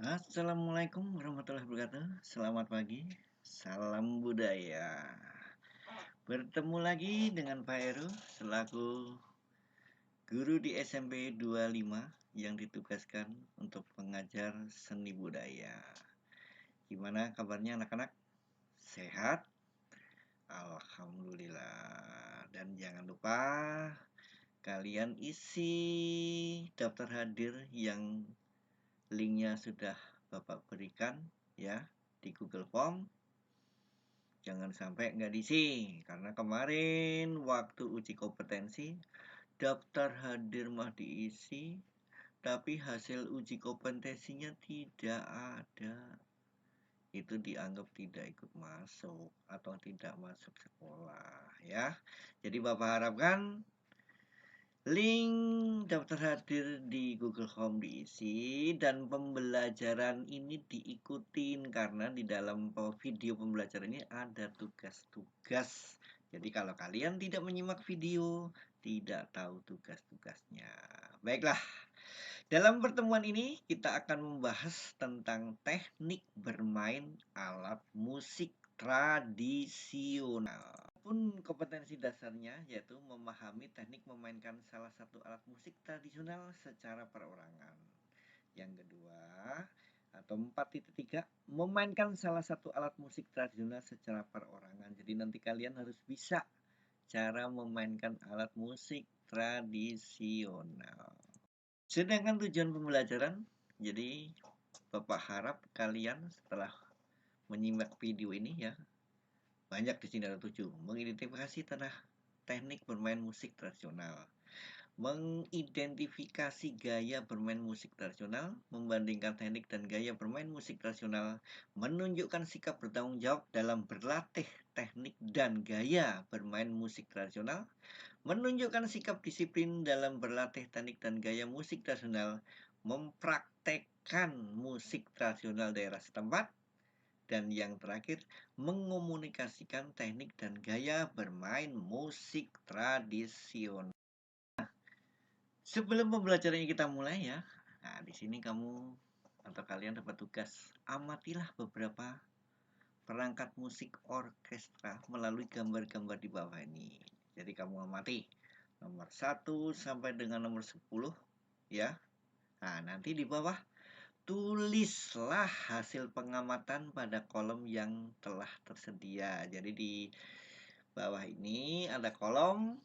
Assalamualaikum warahmatullahi wabarakatuh. Selamat pagi, salam budaya. Bertemu lagi dengan Pak Heru selaku guru di SMP 25 yang ditugaskan untuk mengajar seni budaya. Gimana kabarnya anak-anak? Sehat? Alhamdulillah. Dan jangan lupa kalian isi daftar hadir yang linknya sudah Bapak berikan ya di Google Form. Jangan sampai nggak diisi, karena kemarin waktu uji kompetensi daftar hadir mah diisi, tapi hasil uji kompetensinya tidak ada. Itu dianggap tidak ikut masuk atau tidak masuk sekolah ya. Jadi Bapak harapkan link daftar hadir di Google Form diisi dan pembelajaran ini diikutin, karena di dalam video pembelajaran ini ada tugas-tugas. Jadi kalau kalian tidak menyimak video, tidak tahu tugas-tugasnya. Baiklah, dalam pertemuan ini kita akan membahas tentang teknik bermain alat musik tradisional. Pun kompetensi dasarnya yaitu memahami teknik memainkan salah satu alat musik tradisional secara perorangan. Yang kedua atau 4.3, memainkan salah satu alat musik tradisional secara perorangan. Jadi nanti kalian harus bisa cara memainkan alat musik tradisional. Sedangkan tujuan pembelajaran, jadi Bapak harap kalian setelah menyimak video ini ya, banyak di sini ada 7. Mengidentifikasi teknik bermain musik tradisional, mengidentifikasi gaya bermain musik tradisional, membandingkan teknik dan gaya bermain musik tradisional, menunjukkan sikap bertanggung jawab dalam berlatih teknik dan gaya bermain musik tradisional, menunjukkan sikap disiplin dalam berlatih teknik dan gaya musik tradisional, mempraktekkan musik tradisional daerah setempat, dan yang terakhir, mengomunikasikan teknik dan gaya bermain musik tradisional. Sebelum pembelajaran kita mulai ya, nah di sini kamu atau kalian dapat tugas, amatilah beberapa perangkat musik orkestra melalui gambar-gambar di bawah ini. Jadi kamu amati nomor 1 sampai dengan nomor 10 ya. Nah, nanti di bawah tulislah hasil pengamatan pada kolom yang telah tersedia. Jadi di bawah ini ada kolom,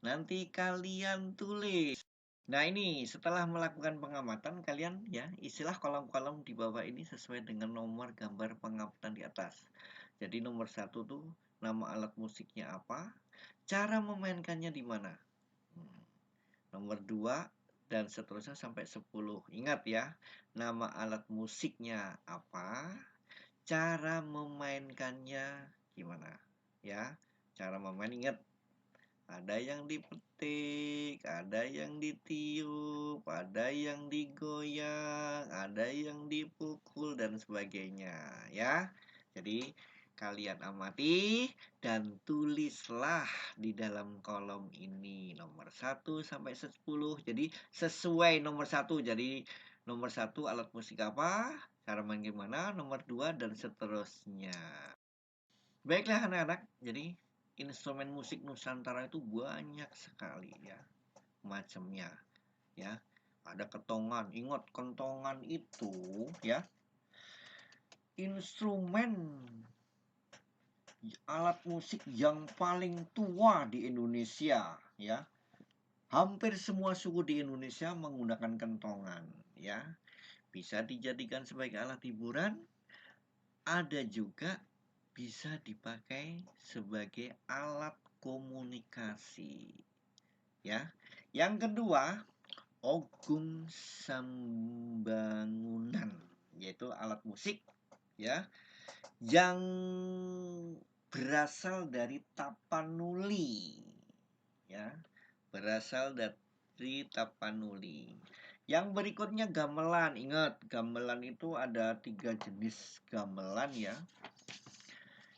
nanti kalian tulis. Nah ini setelah melakukan pengamatan, kalian ya isilah kolom-kolom di bawah ini sesuai dengan nomor gambar pengamatan di atas. Jadi nomor 1 tuh nama alat musiknya apa, cara memainkannya di mana. Nomor 2 dan seterusnya sampai 10. Ingat ya, nama alat musiknya apa, cara memainkannya gimana. Ya, cara memain ingat, ada yang dipetik, ada yang ditiup, ada yang digoyang, ada yang dipukul dan sebagainya ya. Jadi kalian amati dan tulislah di dalam kolom ini nomor 1 sampai 10. Jadi sesuai nomor 1. Jadi nomor 1 alat musik apa, cara main gimana, nomor 2 dan seterusnya. Baiklah anak-anak, jadi instrumen musik Nusantara itu banyak sekali ya macamnya ya. Ada kentongan, ingat kentongan itu ya instrumen alat musik yang paling tua di Indonesia ya. Hampir semua suku di Indonesia menggunakan kentongan ya. Bisa dijadikan sebagai alat hiburan, ada juga bisa dipakai sebagai alat komunikasi ya. Yang kedua, ogung sambangunan, yaitu alat musik ya yang berasal dari Tapanuli, ya, berasal dari Tapanuli. Yang berikutnya gamelan. Ingat, gamelan itu ada 3 jenis gamelan ya.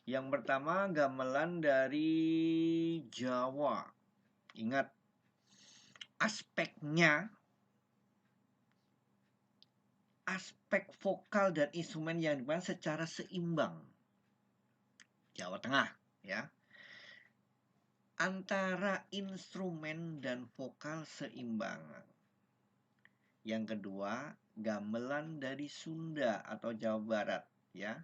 Yang pertama gamelan dari Jawa. Ingat, aspeknya, aspek vokal dan instrumen yang dimainkan secara seimbang. Jawa Tengah, ya. Antara instrumen dan vokal seimbang. Yang kedua, gamelan dari Sunda atau Jawa Barat, ya.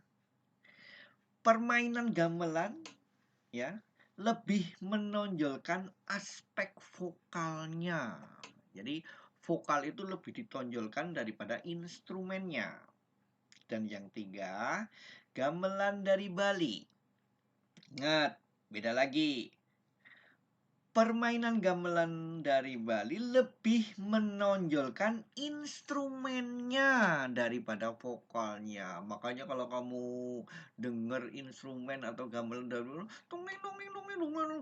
Permainan gamelan, ya, lebih menonjolkan aspek vokalnya. Jadi vokal itu lebih ditonjolkan daripada instrumennya. Dan yang tiga, gamelan dari Bali. Ingat, beda lagi. Permainan gamelan dari Bali lebih menonjolkan instrumennya daripada vokalnya. Makanya kalau kamu denger instrumen atau gamelan dari Bali,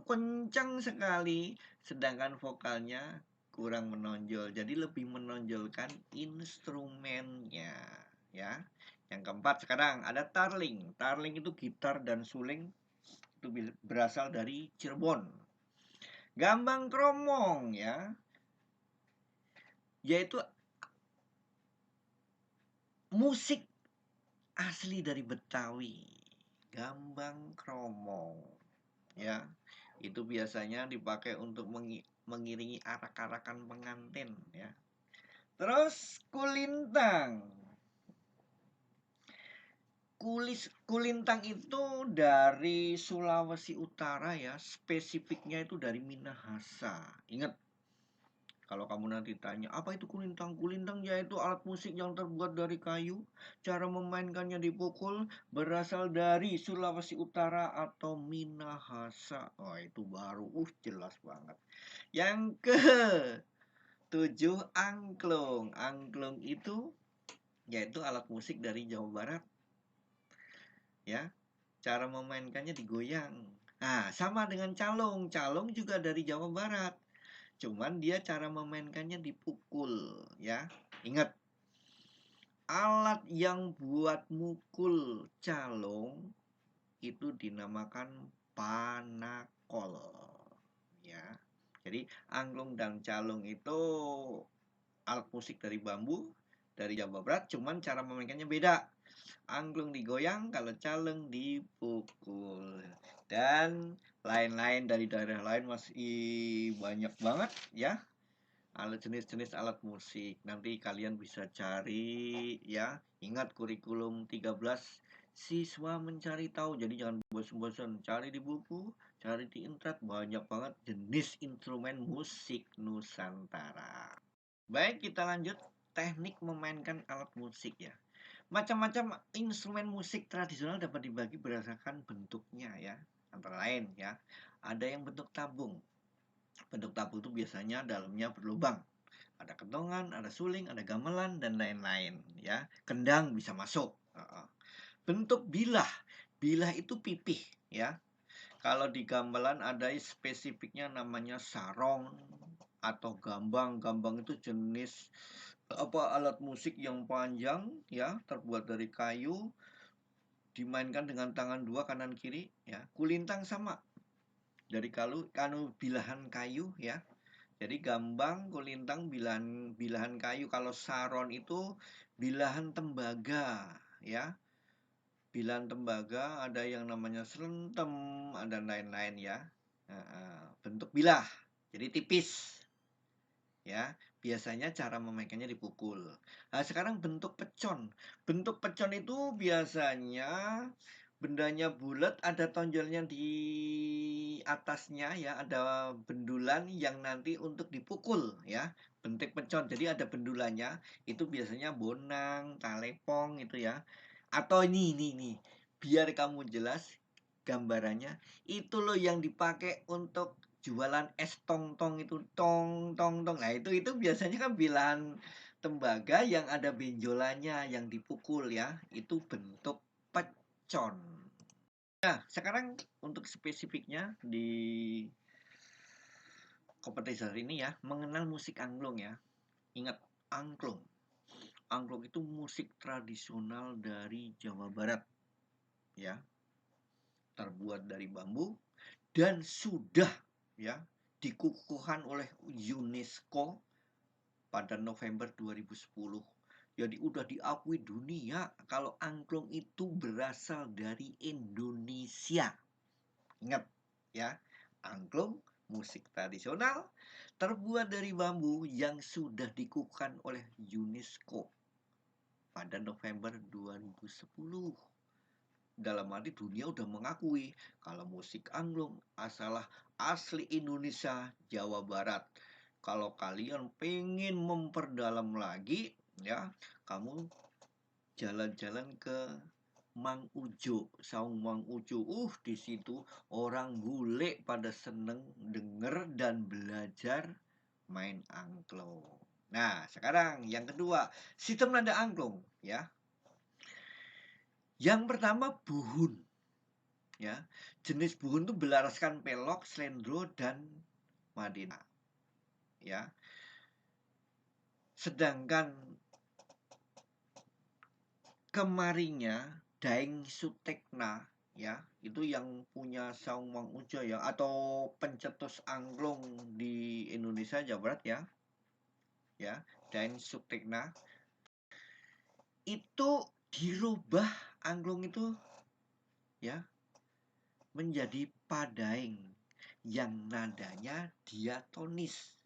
kencang sekali. Sedangkan vokalnya kurang menonjol. Jadi lebih menonjolkan instrumennya. Ya. Yang keempat sekarang ada tarling. Tarling itu gitar dan suling. Itu berasal dari Cirebon. Gambang kromong, ya, yaitu musik asli dari Betawi. Gambang kromong, ya, itu biasanya dipakai untuk mengiringi arak-arakan pengantin, ya. Terus kulintang. Kulintang itu dari Sulawesi Utara, ya, spesifiknya itu dari Minahasa. Ingat, kalau kamu nanti tanya, apa itu kulintang? Kulintang yaitu alat musik yang terbuat dari kayu. Cara memainkannya dipukul berasal dari Sulawesi Utara atau Minahasa. Oh, itu baru. Jelas banget. Yang ke-7, angklung. Angklung itu yaitu alat musik dari Jawa Barat. Ya, cara memainkannya digoyang. Nah, sama dengan calung. Calung juga dari Jawa Barat. Cuman dia cara memainkannya dipukul, ya. Ingat, alat yang buat mukul calung itu dinamakan panakol, ya. Jadi angklung dan calung itu alat musik dari bambu dari Jawa Barat, cuman cara memainkannya beda. Angklung digoyang, kalau calung dipukul. Dan lain-lain dari daerah lain masih banyak banget, ya. Alat jenis-jenis alat musik. Nanti kalian bisa cari, ya. Ingat kurikulum 13 siswa mencari tahu. Jadi jangan bosan-bosan cari di buku, cari di internet, banyak banget jenis instrumen musik Nusantara. Baik, kita lanjut teknik memainkan alat musik, ya. Macam-macam instrumen musik tradisional dapat dibagi berdasarkan bentuknya, ya. Antara lain, ya, ada yang bentuk tabung. Bentuk tabung itu biasanya dalamnya berlubang. Ada kentongan, ada suling, ada gamelan, dan lain-lain, ya. Kendang bisa masuk. Bentuk bilah. Bilah itu pipih, ya. Kalau di gamelan ada spesifiknya namanya sarong atau gambang. Gambang itu jenis alat musik yang panjang, ya, terbuat dari kayu, dimainkan dengan tangan dua kanan kiri, ya. Kulintang sama, dari bilahan kayu, ya. Jadi gambang, kulintang, bilahan kayu. Kalau saron itu bilahan tembaga, ya. Bilahan tembaga ada yang namanya selentem, ada lain-lain, ya. Bentuk bilah, jadi tipis, ya. Biasanya cara memainkannya dipukul. Nah, sekarang bentuk pecon. Bentuk pecon itu biasanya bendanya bulat, ada tonjolnya di atasnya, ya, ada bendulan yang nanti untuk dipukul, ya. Bentuk pecon. Jadi ada bendulannya, itu biasanya bonang, talepong itu, ya. Atau ini, biar kamu jelas gambarannya, itu loh yang dipakai untuk jualan es tong-tong itu, tong tong tong. Nah, itu biasanya kan bilahan tembaga yang ada benjolannya yang dipukul, ya. Itu bentuk pecon. Nah, sekarang untuk spesifiknya di kompetisi hari ini ya, mengenal musik angklung ya. Ingat, angklung. Angklung itu musik tradisional dari Jawa Barat ya, terbuat dari bambu dan sudah ya dikukuhkan oleh UNESCO pada November 2010. Jadi udah diakui dunia kalau angklung itu berasal dari Indonesia. Ingat ya, angklung musik tradisional terbuat dari bambu yang sudah dikukuhkan oleh UNESCO pada November 2010. Dalam arti dunia udah mengakui kalau musik angklung asli Indonesia, Jawa Barat. Kalau kalian pengen memperdalam lagi ya, kamu jalan-jalan ke Mang Ujo, Saung Mang Ujo. Di situ orang bule pada seneng denger dan belajar main angklung. Nah, sekarang yang kedua, sistem nada angklung ya. Yang pertama buhun. Ya, jenis buhun itu belaraskan pelok, slendro dan madina. Ya. Sedangkan kemarinya Daeng Sutekna ya, itu yang punya Saung Mang Ujo ya, atau pencetus angklung di Indonesia Jawa Barat ya. Ya, Daeng Sutekna itu dirubah angklung itu ya menjadi padaeng yang nadanya diatonis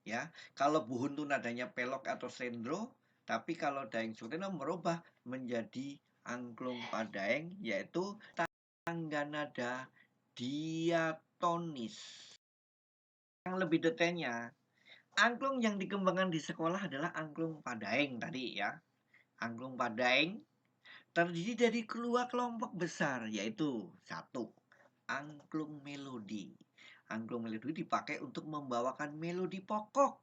ya. Kalau buhun itu nadanya pelok atau slendro, tapi kalau daeng sutekna merubah menjadi angklung padaeng yaitu tangga nada diatonis. Yang lebih detailnya, angklung yang dikembangkan di sekolah adalah angklung padaeng tadi ya. Angklung padaeng terdiri dari dua kelompok besar, yaitu satu, angklung melodi. Angklung melodi dipakai untuk membawakan melodi pokok.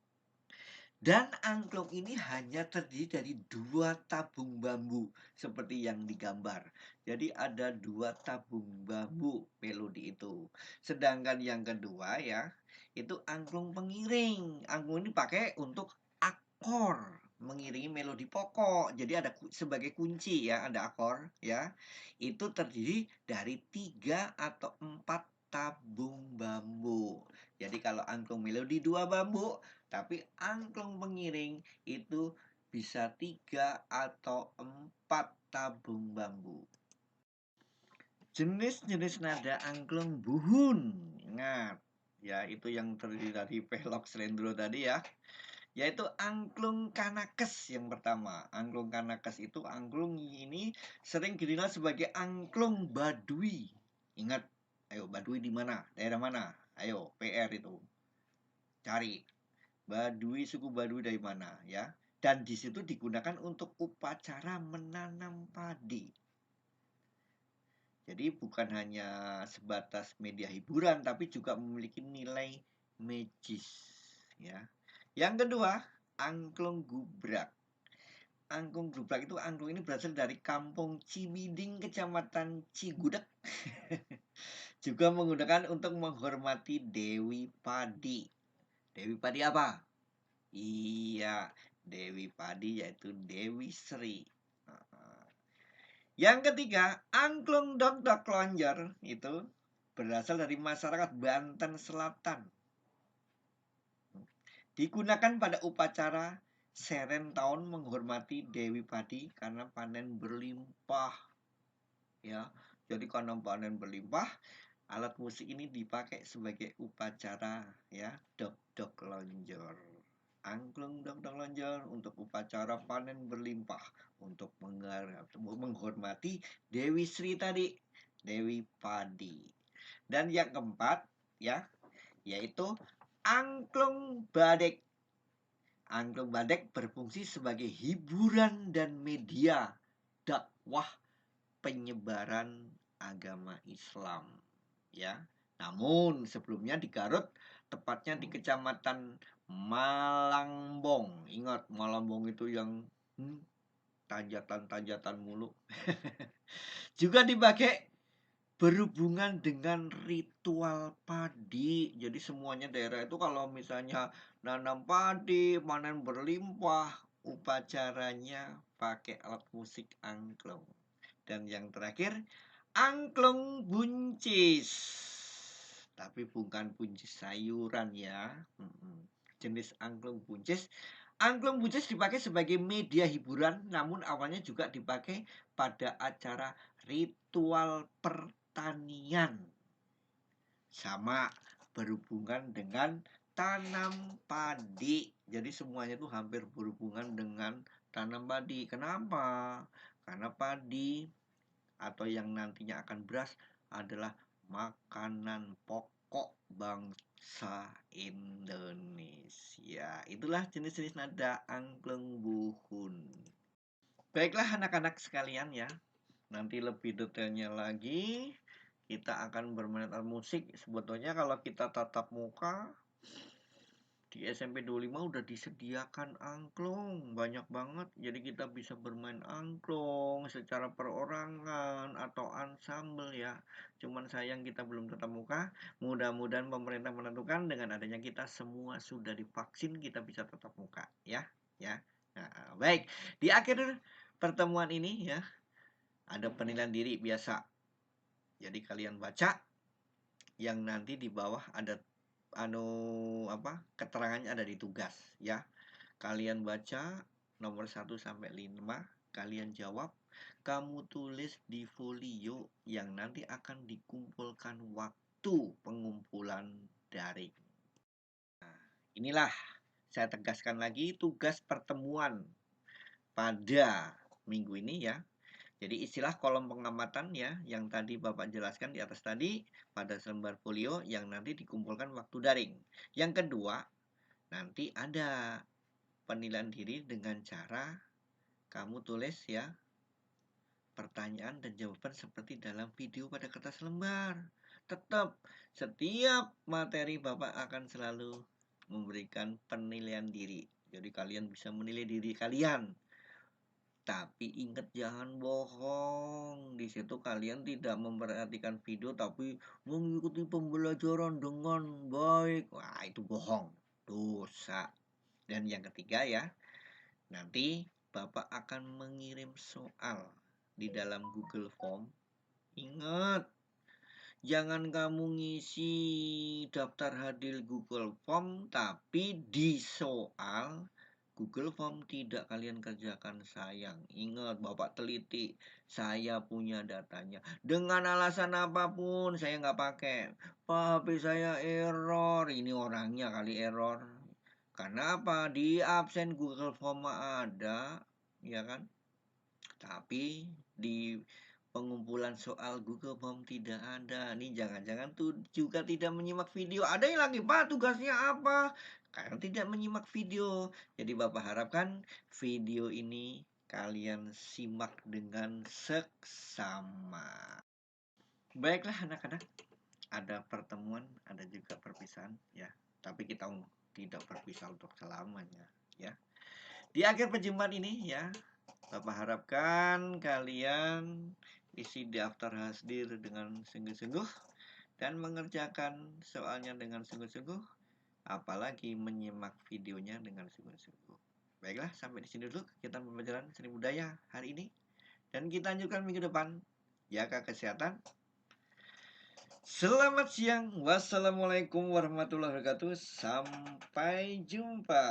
Dan angklung ini hanya terdiri dari dua tabung bambu, seperti yang digambar. Jadi ada dua tabung bambu melodi itu. Sedangkan yang kedua ya, itu angklung pengiring. Angklung ini pakai untuk akor, mengiringi melodi pokok. Jadi ada sebagai kunci ya, ada akor ya. Itu terdiri dari 3 atau 4 tabung bambu. Jadi kalau angklung melodi 2 bambu, tapi angklung pengiring itu bisa 3 atau 4 tabung bambu. Jenis-jenis nada angklung buhun. Ingat, ya itu yang terdiri dari pelok slendro tadi ya. Yaitu angklung kanakes yang pertama. Angklung kanakes itu angklung ini sering dikenal sebagai angklung Baduy. Ingat, ayo Baduy di mana? Daerah mana? Ayo PR itu. Cari. Baduy, suku Baduy dari mana ya? Dan di situ digunakan untuk upacara menanam padi. Jadi bukan hanya sebatas media hiburan, tapi juga memiliki nilai magis ya. Yang kedua, angklung gubrak. Angklung gubrak itu, angklung ini berasal dari kampung Cibiding, kecamatan Cigudeg. Juga menggunakan untuk menghormati Dewi Padi. Dewi Padi apa? Iya, Dewi Padi yaitu Dewi Sri. Yang ketiga, angklung dok-dok lonjor itu berasal dari masyarakat Banten Selatan. Digunakan pada upacara seren tahun menghormati Dewi Padi karena panen berlimpah. Ya, jadi karena panen berlimpah, alat musik ini dipakai sebagai upacara ya, dok-dok lonjor. Angklung dok-dok lonjor untuk upacara panen berlimpah, untuk menghormati Dewi Sri tadi, Dewi Padi. Dan yang keempat ya, yaitu angklung badek. Angklung badek berfungsi sebagai hiburan dan media dakwah penyebaran agama Islam ya. Namun sebelumnya di Garut, tepatnya di Kecamatan Malangbong. Ingat, Malangbong itu yang tanjatan-tanjatan mulu. Juga dipakai berhubungan dengan ritual padi. Jadi semuanya daerah itu kalau misalnya nanam padi, panen berlimpah, upacaranya pakai alat musik angklung. Dan yang terakhir, angklung buncis. Tapi bukan buncis sayuran ya. Jenis angklung buncis. Angklung buncis dipakai sebagai media hiburan, namun awalnya juga dipakai pada acara ritual pertanian. Sama berhubungan dengan tanam padi. Jadi semuanya itu hampir berhubungan dengan tanam padi. Kenapa? Karena padi atau yang nantinya akan beras adalah makanan pokok bangsa Indonesia. Itulah jenis-jenis nada angklung buhun. Baiklah anak-anak sekalian ya. Nanti lebih detailnya lagi kita akan bermain alat musik. Sebetulnya kalau kita tatap muka di SMP 25 udah disediakan angklung banyak banget. Jadi kita bisa bermain angklung secara perorangan atau ensemble ya. Cuman sayang kita belum tatap muka. Mudah-mudahan pemerintah menentukan dengan adanya kita semua sudah divaksin kita bisa tatap muka ya. Ya. Nah, baik. Di akhir pertemuan ini ya ada penilaian diri biasa. Jadi kalian baca yang nanti di bawah ada keterangannya ada di tugas ya. Kalian baca nomor 1 sampai 5, kalian jawab, kamu tulis di folio yang nanti akan dikumpulkan waktu pengumpulan daring. Nah, inilah saya tegaskan lagi tugas pertemuan pada minggu ini ya. Jadi istilah kolom pengamatan ya, yang tadi Bapak jelaskan di atas tadi pada selembar folio yang nanti dikumpulkan waktu daring. Yang kedua, nanti ada penilaian diri dengan cara kamu tulis ya pertanyaan dan jawaban seperti dalam video pada kertas lembar. Tetap setiap materi Bapak akan selalu memberikan penilaian diri. Jadi kalian bisa menilai diri kalian. Tapi ingat jangan bohong. Di situ kalian tidak memperhatikan video tapi mengikuti pembelajaran dengan baik. Wah, itu bohong. Dosa. Dan yang ketiga ya, nanti Bapak akan mengirim soal di dalam Google Form. Ingat, jangan kamu ngisi daftar hadir Google Form tapi di soal Google Form tidak kalian kerjakan, sayang. Ingat, Bapak teliti. Saya punya datanya. Dengan alasan apapun saya nggak pakai. Pak, HP saya error. Ini orangnya kali error. Karena apa? Di absen Google Form ada, ya kan? Tapi di pengumpulan soal Google Form tidak ada. Nih jangan-jangan tuh juga tidak menyimak video. Ada yang lagi, Pak, tugasnya apa? Karena tidak menyimak video. Jadi Bapak harapkan video ini kalian simak dengan seksama. Baiklah anak-anak, ada pertemuan, ada juga perpisahan ya. Tapi kita tidak berpisah untuk selamanya ya. Di akhir perjumpaan ini ya, Bapak harapkan kalian isi daftar hadir dengan sungguh-sungguh dan mengerjakan soalnya dengan sungguh-sungguh, apalagi menyimak videonya dengan sungguh-sungguh. Baiklah, sampai di sini dulu kita pembelajaran seni budaya hari ini. Dan kita lanjutkan minggu depan. Jaga kesehatan. Selamat siang. Wassalamualaikum warahmatullahi wabarakatuh. Sampai jumpa.